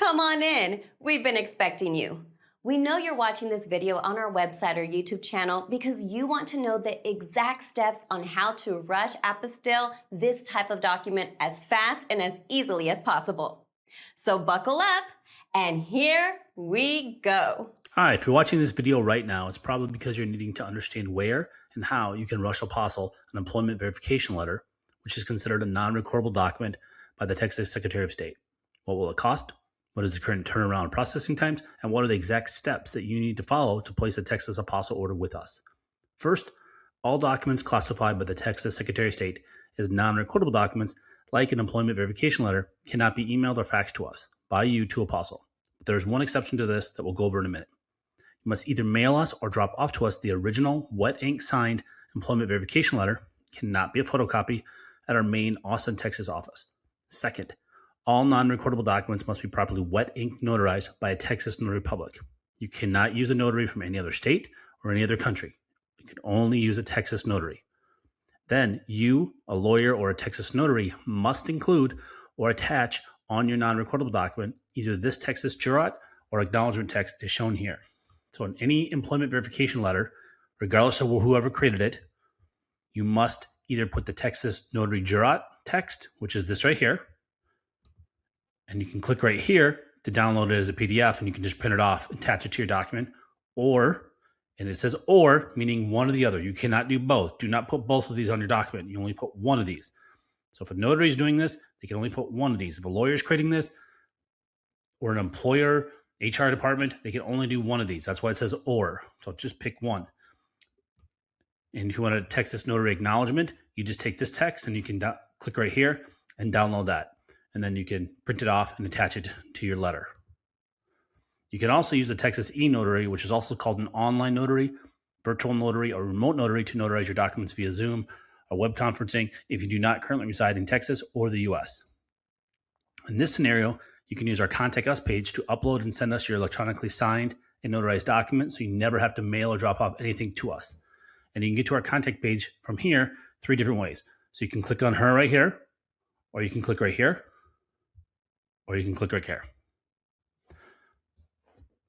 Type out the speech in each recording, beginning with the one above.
Come on in. We've been expecting you. We know you're watching this video on our website or YouTube channel because you want to know the exact steps on how to rush apostille this type of document as fast and as easily as possible. So buckle up, and here we go. Hi, if you're watching this video right now, it's probably because you're needing to understand where and how you can rush Apostille an employment verification letter, which is considered a non-recordable document by the Texas Secretary of State. What will it cost? What is the current turnaround processing times? And what are the exact steps that you need to follow to place a Texas Apostille order with us? First, all documents classified by the Texas Secretary of State as non-recordable documents, like an employment verification letter, cannot be emailed or faxed to us by you to Apostille. But there's one exception to this that we'll go over in a minute. You must either mail us or drop off to us the original wet ink signed employment verification letter, cannot be a photocopy, at our main Austin, Texas office. Second, all non-recordable documents must be properly wet ink notarized by a Texas notary public. You cannot use a notary from any other state or any other country. You can only use a Texas notary. Then you, a lawyer or a Texas notary, must include or attach on your non-recordable document either this Texas jurat or acknowledgement text as shown here. So in any employment verification letter, regardless of whoever created it, you must either put the Texas notary jurat text, which is this right here, and you can click right here to download it as a PDF, and you can just print it off, attach it to your document, or, and it says or, meaning one or the other. You cannot do both. Do not put both of these on your document. You only put one of these. So if a notary is doing this, they can only put one of these. If a lawyer is creating this, or an employer, HR department, they can only do one of these. That's why it says or. So just pick one. And if you want a Texas notary acknowledgement, you just take this text and you can click right here and download that. And then you can print it off and attach it to your letter. You can also use the Texas e-notary, which is also called an online notary, virtual notary, or remote notary to notarize your documents via Zoom or web conferencing if you do not currently reside in Texas or the US. In this scenario, you can use our Contact Us page to upload and send us your electronically signed and notarized documents, so you never have to mail or drop off anything to us. And you can get to our contact page from here 3 different ways. So you can click on her right here, or you can click right here, or you can click right here.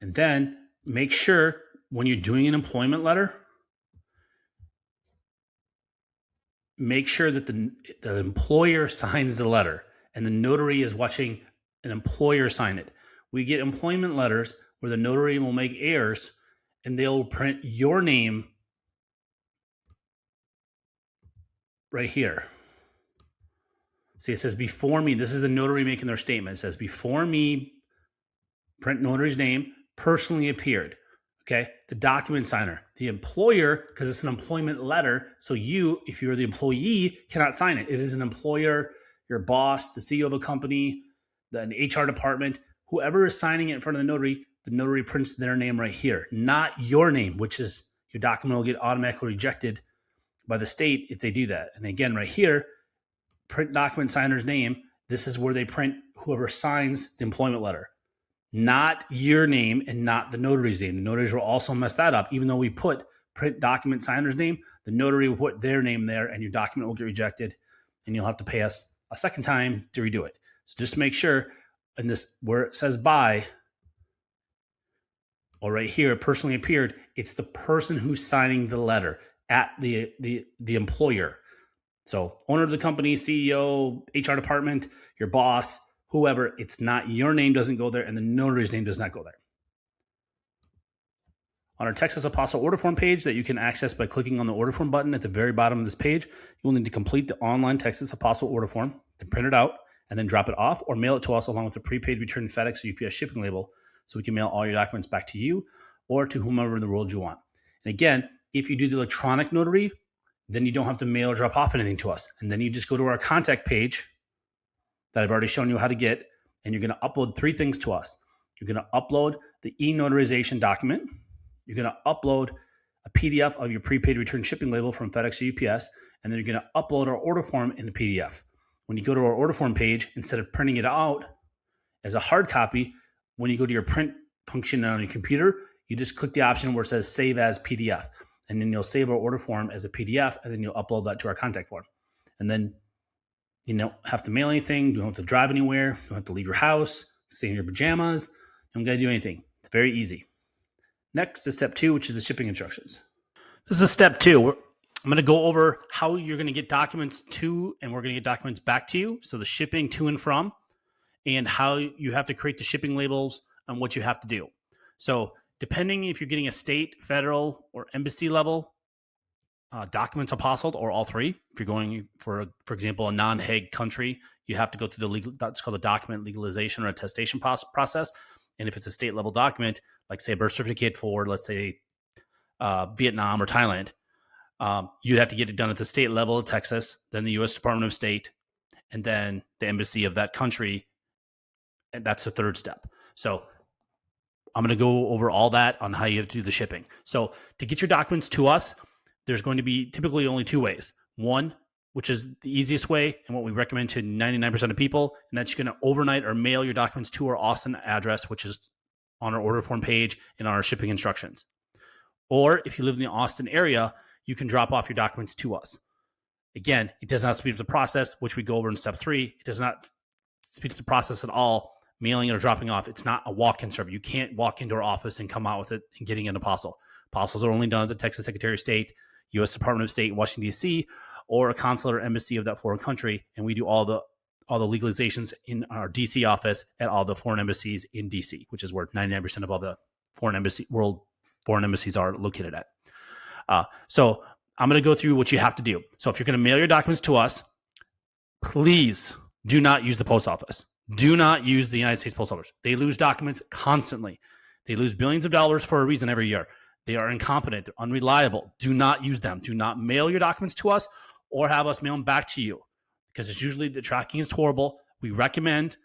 And then make sure when you're doing an employment letter, make sure that the employer signs the letter and the notary is watching an employer sign it. We get employment letters where the notary will make errors and they'll print your name right here. See, it says before me. This is the notary making their statement. It says before me, print notary's name, personally appeared. Okay, the document signer, the employer, because it's an employment letter. So you, if you're the employee, cannot sign it. It is an employer, your boss, the CEO of a company, the HR department, whoever is signing it in front of the notary prints their name right here, not your name, which is your document will get automatically rejected by the state if they do that. And again, right here, print document signer's name. This is where they print whoever signs the employment letter, not your name and not the notary's name. The notaries will also mess that up. Even though we put print document signer's name, the notary will put their name there and your document will get rejected and you'll have to pay us a second time to redo it. So just make sure in this where it says by, or right here, personally appeared, it's the person who's signing the letter at the employer. So owner of the company, CEO, HR department, your boss, whoever, it's not your name doesn't go there and the notary's name does not go there. On our Texas Apostille order form page that you can access by clicking on the order form button at the very bottom of this page, you will need to complete the online Texas Apostille order form, to print it out and then drop it off or mail it to us along with a prepaid return FedEx or UPS shipping label so we can mail all your documents back to you or to whomever in the world you want. And again, if you do the electronic notary, then you don't have to mail or drop off anything to us. And then you just go to our contact page that I've already shown you how to get, and you're going to upload 3 things to us. You're going to upload the e-notarization document. You're going to upload a PDF of your prepaid return shipping label from FedEx or UPS, and then you're going to upload our order form in a PDF. When you go to our order form page, instead of printing it out as a hard copy, when you go to your print function on your computer, you just click the option where it says Save as PDF. And then you'll save our order form as a PDF, and then you'll upload that to our contact form. And then you don't have to mail anything. You don't have to drive anywhere. You don't have to leave your house. Stay in your pajamas. You don't got to do anything. It's very easy. Next is step 2, which is the shipping instructions. This is step 2. I'm going to go over how you're going to get documents to, and we're going to get documents back to you. So the shipping to and from, and how you have to create the shipping labels and what you have to do. So depending if you're getting a state, federal, or embassy level documents apostilled, or all three. If you're going for example, a non-Hague country, you have to go through the legal, that's called the document legalization or attestation process. And if it's a state level document, like say a birth certificate for, let's say, Vietnam or Thailand, you'd have to get it done at the state level of Texas, then the U.S. Department of State, and then the embassy of that country. And that's the third step. So I'm going to go over all that on how you have to do the shipping. So to get your documents to us, there's going to be typically only 2 ways. One, which is the easiest way and what we recommend to 99% of people, and that's you're going to overnight or mail your documents to our Austin address, which is on our order form page and on our shipping instructions. Or if you live in the Austin area, you can drop off your documents to us. Again, it does not speed up the process, which we go over in step 3. It does not speed up the process at all, mailing it or dropping off. It's not a walk-in service. You can't walk into our office and come out with it and getting an apostille. Apostils are only done at the Texas Secretary of State, U.S. Department of State, Washington, D.C., or a consulate or embassy of that foreign country. And we do all the legalizations in our D.C. office at all the foreign embassies in D.C., which is where 99% of all the world foreign embassies are located at. So I'm going to go through what you have to do. So if you're going to mail your documents to us, please do not use the post office. Do not use the United States Post Office. They lose documents constantly. They lose billions of dollars for a reason every year. They are incompetent. They're unreliable. Do not use them. Do not mail your documents to us or have us mail them back to you, because it's usually the tracking is horrible. We recommend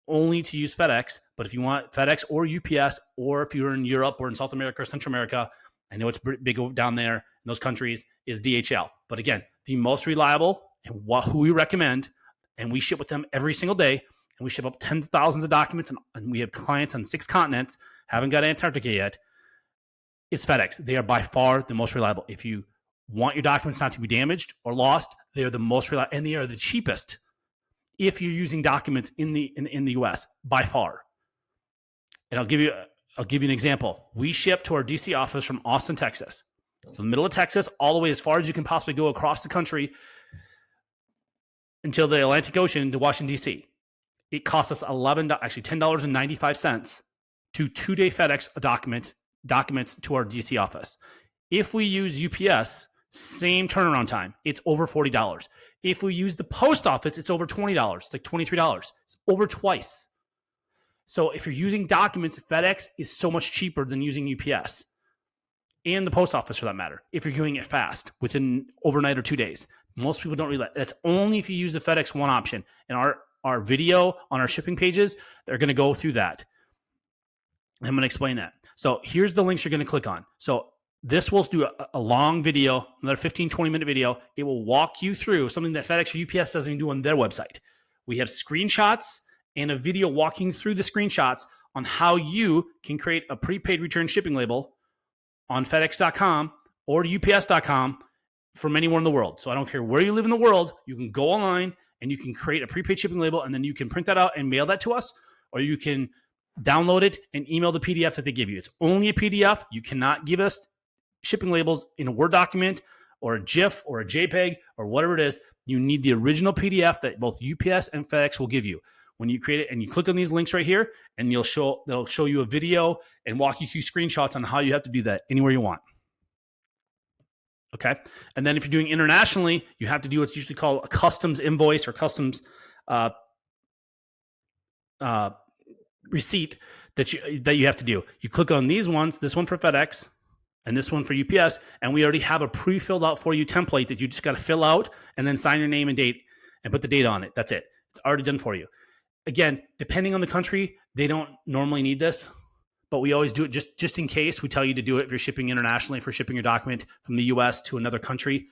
only to use FedEx, but if you want FedEx or UPS, or if you're in Europe or in South America or Central America, I know it's big down there in those countries, is DHL. But again, the most reliable and who we recommend, and we ship with them every single day, and we ship up tens of thousands of documents, and we have clients on 6 continents, haven't got Antarctica yet, it's FedEx. They are by far the most reliable. If you want your documents not to be damaged or lost, they are the most reliable, and they are the cheapest if you're using documents in the US by far. And I'll give you an example. We ship to our DC office from Austin, Texas. So the middle of Texas, all the way as far as you can possibly go across the country until the Atlantic Ocean to Washington, D.C. It costs us $10.95 to 2-day FedEx documents to our DC office. If we use UPS, same turnaround time, it's over $40. If we use the post office, it's over $20. It's like $23. It's over twice. So if you're using documents, FedEx is so much cheaper than using UPS and the post office for that matter, if you're doing it fast within overnight or 2 days. Most people don't realize that's only if you use the FedEx One option. And our video on our shipping pages, they're going to go through that. I'm going to explain that. So here's the links you're going to click on. So this will do a long video, another 15, 20-minute video. It will walk you through something that FedEx or UPS doesn't even do on their website. We have screenshots and a video walking through the screenshots on how you can create a prepaid return shipping label on FedEx.com or UPS.com from anywhere in the world. So I don't care where you live in the world, you can go online and you can create a prepaid shipping label, and then you can print that out and mail that to us, or you can download it and email the PDF that they give you. It's only a PDF. You cannot give us shipping labels in a Word document or a GIF or a JPEG or whatever it is. You need the original PDF that both UPS and FedEx will give you. When you create it, and you click on these links right here, and they'll show you a video and walk you through screenshots on how you have to do that anywhere you want. Okay. And then if you're doing internationally, you have to do what's usually called a customs invoice or customs receipt that you have to do. You click on these ones, this one for FedEx and this one for UPS, and we already have a pre-filled out for you template that you just got to fill out and then sign your name and date and put the date on it. That's it. It's already done for you. Again, depending on the country, they don't normally need this, but we always do it just in case. We tell you to do it if you're shipping internationally, for shipping your document from the US to another country.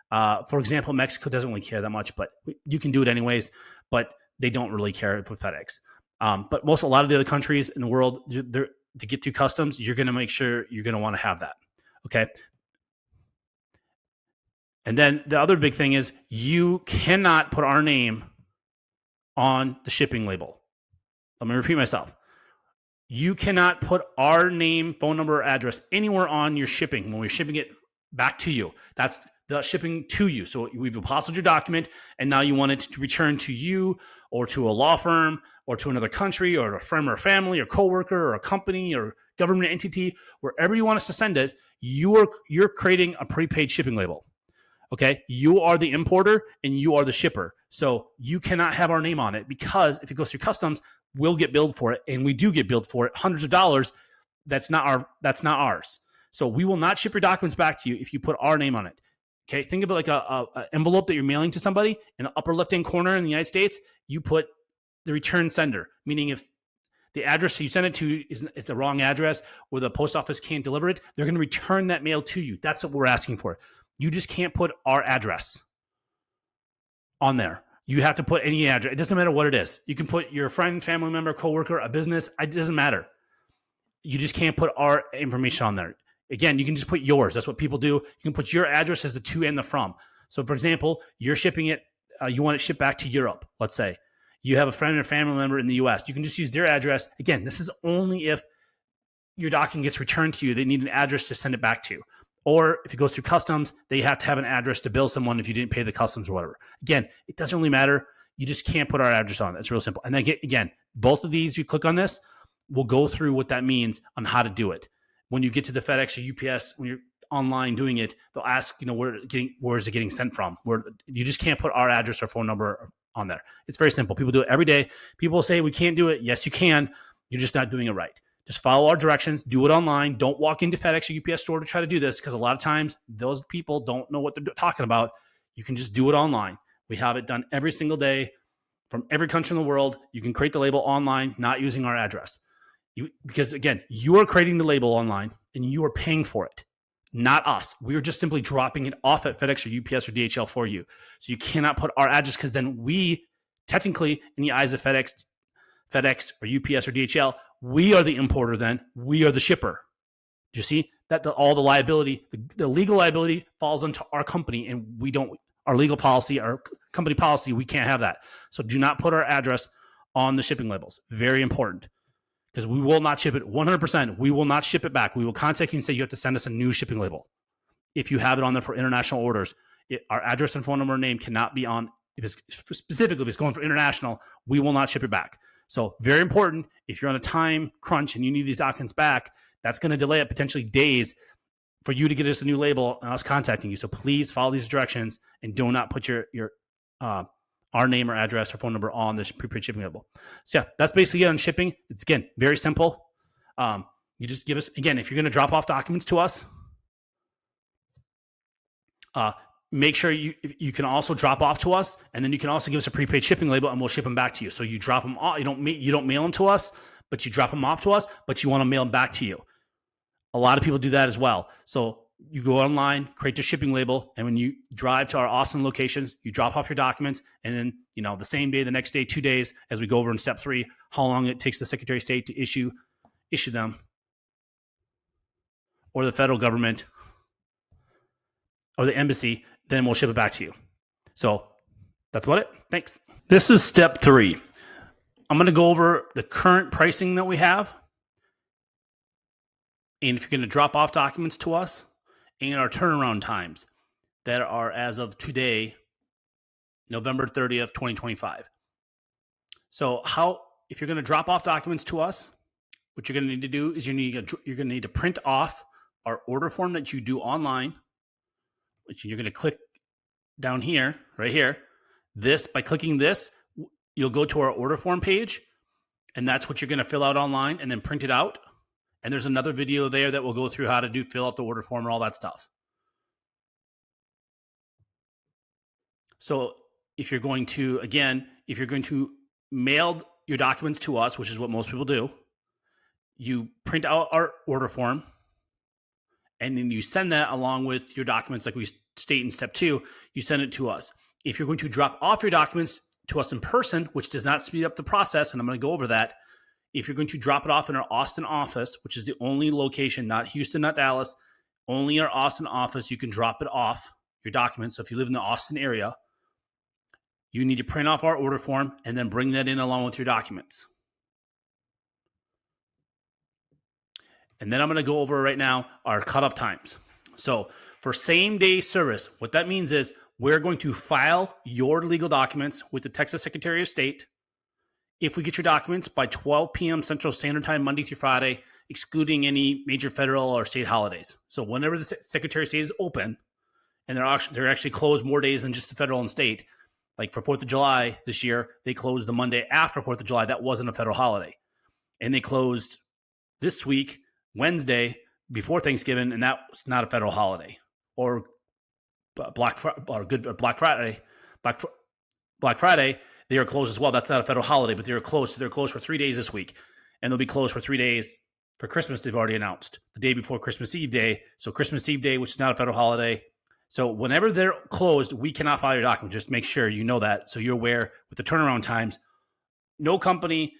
For example, Mexico doesn't really care that much, but you can do it anyways, but they don't really care with FedEx. But a lot of the other countries in the world, to get through customs, you're going to make sure you're going to want to have that. Okay. And then the other big thing is you cannot put our name on the shipping label. Let me repeat myself. You cannot put our name, phone number, or address anywhere on your shipping when we're shipping it back to you. That's the shipping to you. So we've apostilled your document, and now you want it to return to you or to a law firm or to another country or a friend or family or coworker or a company or government entity, wherever you want us to send it. You're creating a prepaid shipping label. Okay, you are the importer and you are the shipper. So you cannot have our name on it, because if it goes through customs, we'll get billed for it, and we do get billed for it, hundreds of dollars. That's not ours. So we will not ship your documents back to you if you put our name on it. Okay, think of it like a envelope that you're mailing to somebody. In the upper left-hand corner in the United States, you put the return sender, meaning if the address you send it to it's a wrong address or the post office can't deliver it, they're going to return that mail to you. That's what we're asking for. You just can't put our address on there. You have to put any address. It doesn't matter what it is. You can put your friend, family member, coworker, a business. It doesn't matter. You just can't put our information on there. Again, you can just put yours. That's what people do. You can put your address as the to and the from. So, for example, you're shipping it. You want it shipped back to Europe, let's say. You have a friend or family member in the U.S. You can just use their address. Again, this is only if your document gets returned to you. They need an address to send it back to. Or if it goes through customs, they have to have an address to bill someone if you didn't pay the customs or whatever. Again, it doesn't really matter. You just can't put our address on it. It's real simple. And then again, both of these, you click on this, we'll go through what that means on how to do it. When you get to the FedEx or UPS, when you're online doing it, they'll ask, where is it getting sent from? Where you just can't put our address or phone number on there. It's very simple. People do it every day. People say we can't do it. Yes, you can. You're just not doing it right. Just follow our directions. Do it online. Don't walk into FedEx or UPS store to try to do this, because a lot of times those people don't know what they're talking about. You can just do it online. We have it done every single day from every country in the world. You can create the label online, not using our address. Because again, you are creating the label online and you are paying for it, not us. We are just simply dropping it off at FedEx or UPS or DHL for you. So you cannot put our address, because then we, technically, in the eyes of FedEx or UPS or DHL, we are the importer then. We are the shipper. Do you see that all the liability, the legal liability falls onto our company, and we don't, our legal policy, our company policy, we can't have that. So do not put our address on the shipping labels. Very important, because we will not ship it 100%. We will not ship it back. We will contact you and say you have to send us a new shipping label. If you have it on there for international orders, our address and phone number and name cannot be on. Specifically, if it's going for international, we will not ship it back. So very important, if you're on a time crunch and you need these documents back, that's going to delay it potentially days for you to get us a new label and us contacting you. So please follow these directions and do not put our name or address or phone number on the prepaid shipping label. So yeah, that's basically it on shipping. It's, again, very simple. You just give us, again, if you're going to drop off documents to us, make sure you can also drop off to us, and then you can also give us a prepaid shipping label, and we'll ship them back to you. So you drop them off. You don't mail them to us, but you drop them off to us, but you want to mail them back to you. A lot of people do that as well. So you go online, create your shipping label, and when you drive to our Austin locations, you drop off your documents, and then the same day, the next day, 2 days, as we go over in step 3, how long it takes the Secretary of State to issue them, or the federal government, or the embassy, then we'll ship it back to you. So that's about it. Thanks. This is step 3. I'm going to go over the current pricing that we have, and if you're going to drop off documents to us, and our turnaround times that are as of today, November 30th, 2025. So if you're going to drop off documents to us, what you're going to need to do is you're going to need to print off our order form that you do online, which you're going to click down here, right here. By clicking this, you'll go to our order form page, and that's what you're going to fill out online and then print it out. And there's another video there that will go through how to fill out the order form and all that stuff. So if you're going to mail your documents to us, which is what most people do, you print out our order form, and then you send that along with your documents, like we state in step 2, you send it to us. If you're going to drop off your documents to us in person, which does not speed up the process, and I'm going to go over that, if you're going to drop it off in our Austin office, which is the only location, not Houston, not Dallas, only our Austin office, you can drop it off, your documents. So if you live in the Austin area, you need to print off our order form and then bring that in along with your documents. And then I'm going to go over right now our cutoff times. So for same day service, what that means is we're going to file your legal documents with the Texas Secretary of State if we get your documents by 12 p.m. Central Standard Time, Monday through Friday, excluding any major federal or state holidays. So whenever the Secretary of State is open, and they're actually closed more days than just the federal and state. Like for 4th of July this year, they closed the Monday after 4th of July. That wasn't a federal holiday. And they closed this week, Wednesday, before Thanksgiving, and that was not a federal holiday. Or Black Friday. Black Friday, they are closed as well. That's not a federal holiday, but they're closed. So they're closed for 3 days this week. And they'll be closed for 3 days for Christmas, they've already announced. The day before Christmas Eve Day. So Christmas Eve Day, which is not a federal holiday. So whenever they're closed, we cannot file your document. Just make sure you know that so you're aware with the turnaround times. No company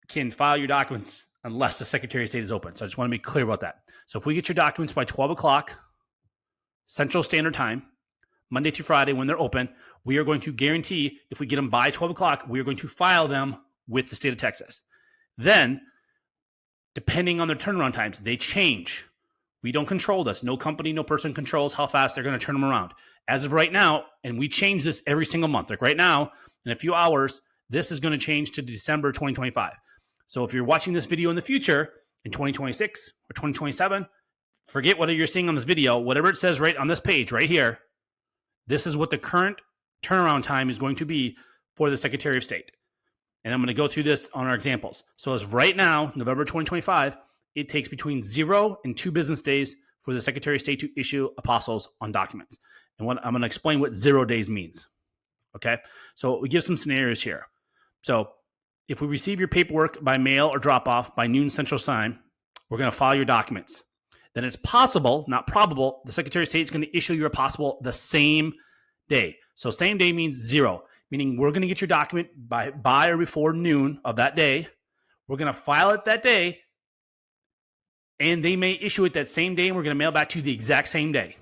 can file your documents unless the Secretary of State is open. So I just want to be clear about that. So if we get your documents by 12 o'clock Central Standard Time, Monday through Friday when they're open, we are going to guarantee if we get them by 12 o'clock, we are going to file them with the state of Texas. Then, depending on their turnaround times, they change. We don't control this. No company, no person controls how fast they're going to turn them around. As of right now, and we change this every single month. Like right now, in a few hours, this is going to change to December 2025. So if you're watching this video in the future, in 2026 or 2027, forget what you're seeing on this video. Whatever it says right on this page right here, this is what the current turnaround time is going to be for the Secretary of State. And I'm going to go through this on our examples. So as right now, November 2025, it takes between 0 and 2 business days for the Secretary of State to issue apostles on documents. And I'm going to explain what 0 days means. Okay. So we give some scenarios here. So if we receive your paperwork by mail or drop off by noon Central Time, we're going to file your documents. Then it's possible, not probable, the Secretary of State is going to issue your apostille the same day. So same day means 0, meaning we're going to get your document by or before noon of that day. We're going to file it that day, and they may issue it that same day, and we're going to mail back to you the exact same day.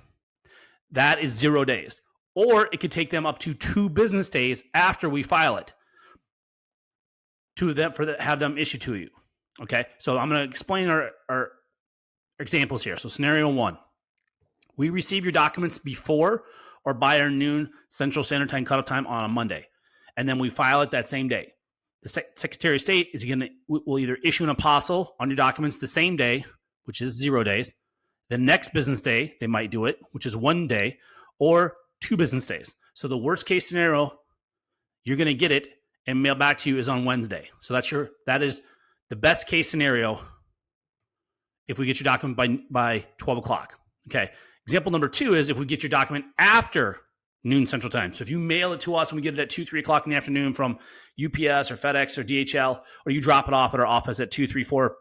That is 0 days. Or it could take them up to 2 business days after we file it have them issued to you. Okay, so I'm going to explain our examples here. So scenario 1, we receive your documents before or by our noon Central Standard Time cutoff time on a Monday, and then we file it that same day. The Secretary of State will either issue an apostille on your documents the same day, which is 0 days. The next business day, they might do it, which is 1 day, or 2 business days. So the worst case scenario, you're going to get it and mail back to you is on Wednesday. So that is the best case scenario if we get your document by 12 o'clock. Okay. Example number 2 is if we get your document after noon Central Time. So if you mail it to us and we get it at 2, 3 o'clock in the afternoon from UPS or FedEx or DHL, or you drop it off at our office at 2, 3, 4,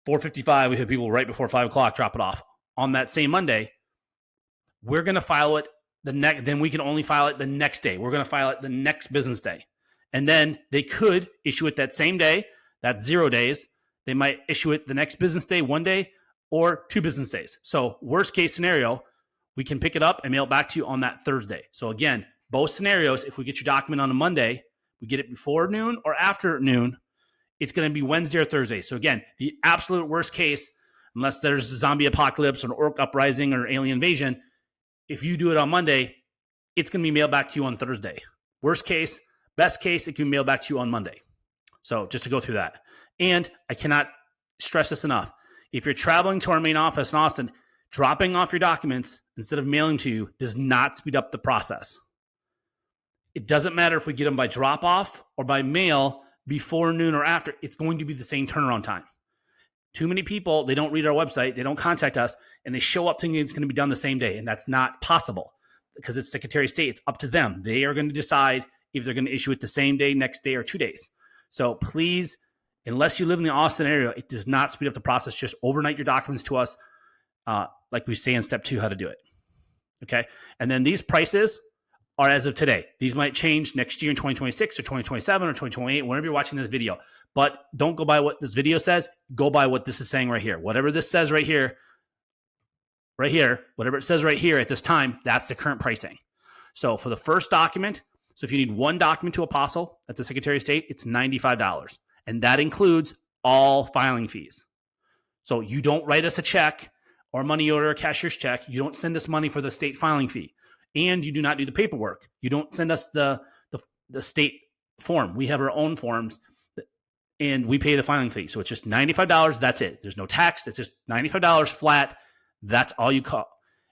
4:55, we have people right before 5 o'clock drop it off on that same Monday, we're going to file it then we can only file it the next day. We're going to file it the next business day. And then they could issue it that same day. That's 0 days. They might issue it the next business day, 1 day, or 2 business days. So worst case scenario, we can pick it up and mail it back to you on that Thursday. So again, both scenarios, if we get your document on a Monday, we get it before noon or after noon, it's going to be Wednesday or Thursday. So again, the absolute worst case, unless there's a zombie apocalypse or an orc uprising or alien invasion, if you do it on Monday, it's going to be mailed back to you on Thursday. Worst case, best case, it can be mailed back to you on Monday. So just to go through that. And I cannot stress this enough. If you're traveling to our main office in Austin, dropping off your documents instead of mailing to you does not speed up the process. It doesn't matter if we get them by drop off or by mail before noon or after, it's going to be the same turnaround time. Too many people, they don't read our website, they don't contact us, and they show up thinking it's going to be done the same day. And that's not possible because it's Secretary of State. It's up to them. They are going to decide if they're going to issue it the same day, next day, or 2 days. So please, unless you live in the Austin area, it does not speed up the process. Just overnight your documents to us, like we say in step 2, how to do it. Okay. And then these prices are as of today. These might change next year in 2026 or 2027 or 2028, whenever you're watching this video. But don't go by what this video says. Go by what this is saying right here. Whatever this says right here, whatever it says right here at this time, that's the current pricing. So for the first document, so if you need 1 document to apostille at the Secretary of State, it's $95. And that includes all filing fees. So you don't write us a check or money order, a cashier's check. You don't send us money for the state filing fee, and you do not do the paperwork. You don't send us the state form. We have our own forms, and we pay the filing fee. So it's just $95. That's it. There's no tax. It's just $95 flat. That's all you call.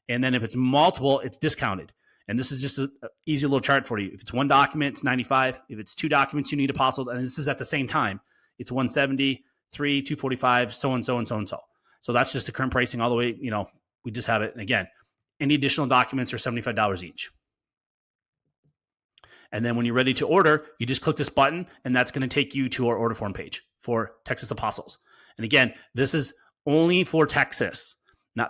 And then if it's multiple, it's discounted. And this is just an easy little chart for you. If it's one document, it's 95. If it's two documents, you need apostille, and this is at the same time, it's 170, 3, 245, so and so and so and so. So that's just the current pricing all the way. We just have it. And again, any additional documents are $75 each. And then when you're ready to order, you just click this button, and that's going to take you to our order form page for Texas Apostles. And again, this is only for Texas.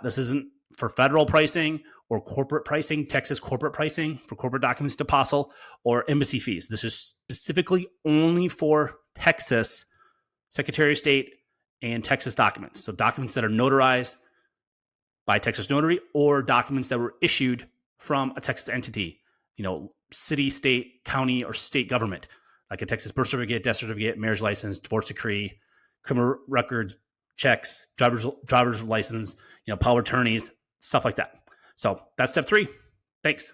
This isn't for federal pricing or corporate pricing, Texas corporate pricing for corporate documents to apostille or embassy fees. This is specifically only for Texas Secretary of State and Texas documents. So documents that are notarized by Texas Notary or documents that were issued from a Texas entity, city, state, county, or state government, like a Texas birth certificate, death certificate, marriage license, divorce decree, criminal records, checks, driver's license, power attorneys, stuff like that. So that's step 3. Thanks.